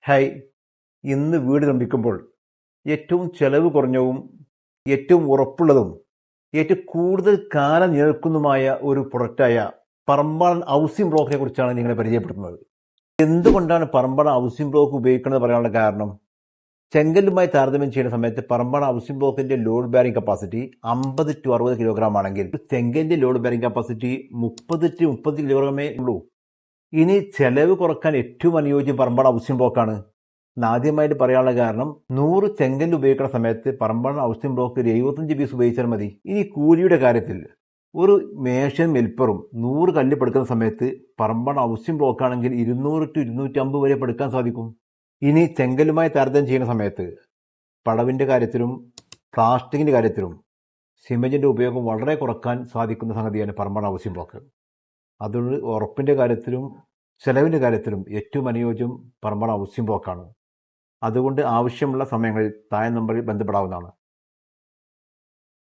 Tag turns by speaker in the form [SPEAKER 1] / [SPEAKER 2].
[SPEAKER 1] Hi. ഇന്ന് വീട് നിർമ്മിക്കുമ്പോൾ ഏറ്റവും ചെലവ് കുറഞ്ഞതും ഏറ്റവും ഉറപ്പുള്ളതും ഏറ്റവും കൂടുതൽ കാലം നിലനിൽക്കുന്നതുമായ ഒരു പ്രൊഡക്റ്റായ പറമ്പാടൻ ഹൗസിംഗ് ബ്ലോക്കിനെ കുറിച്ചാണ് നിങ്ങളെ പരിചയപ്പെടുത്തുന്നത്. എന്തുകൊണ്ടാണ് പറമ്പാടൻ ഹൗസിംഗ് ബ്ലോക്ക് ഉപയോഗിക്കുന്നത് പറയാനുള്ള കാരണം, ചെങ്കല്ലുമായി താരതമ്യം ചെയ്യുന്ന സമയത്ത് പറമ്പാടൻ ഹൗസിംഗ് ബ്ലോക്കിന്റെ load bearing capacity 50 to 60 kilogram ആണെങ്കിൽ ചെങ്കലിന്റെ ലോഡ് ബാരിംഗ് കപ്പാസിറ്റി 30 to 30 കിലോഗ്രാമേ ഉള്ളൂ. ഇനി ചെലവ് കുറക്കാൻ ഏറ്റവും അനുയോജ്യം പറമ്പാടൻ ഹൗസിംഗ് ബ്ലോക്കാണ്. ആദ്യമായിട്ട് പറയാനുള്ള കാരണം, 100 ചെങ്കല്ല് ഉപയോഗിക്കുന്ന സമയത്ത് പറമ്പാടൻ ഹൗസിംഗ് ബ്ലോക്ക് ഒരു 75 പീസ് ഉപയോഗിച്ചാൽ മതി. ഇനി കൂലിയുടെ കാര്യത്തിൽ ഒരു മേശയും മെൽപ്പറും 100 കല്ല് പെടുക്കുന്ന സമയത്ത് പറമ്പാടൻ ഹൗസിംഗ് ബ്ലോക്ക് ആണെങ്കിൽ 200 to 250 വരെ പെടുക്കാൻ സാധിക്കും. ഇനി ചെങ്കല്ലുമായി താരതമ്യം ചെയ്യുന്ന സമയത്ത് പടവിന്റെ കാര്യത്തിലും പ്ലാസ്റ്റിക്കിന്റെ കാര്യത്തിലും സിമെന്റിന്റെ ഉപയോഗം വളരെ കുറക്കാൻ സാധിക്കുന്ന സംഗതിയാണ് പറമ്പാടൻ ഹൗസിംഗ് ബ്ലോക്ക്. അതുകൊണ്ട് ഉറപ്പിന്റെ കാര്യത്തിലും ചെലവിന്റെ കാര്യത്തിലും ഏറ്റവും അനുയോജ്യം പറമ്പാടൻ ഹൗസിംഗ് ബ്ലോക്കാണ്. അതുകൊണ്ട് ആവശ്യമുള്ള സമയങ്ങളിൽ താഴെ നമ്പറിൽ ബന്ധപ്പെടാവുന്നതാണ്.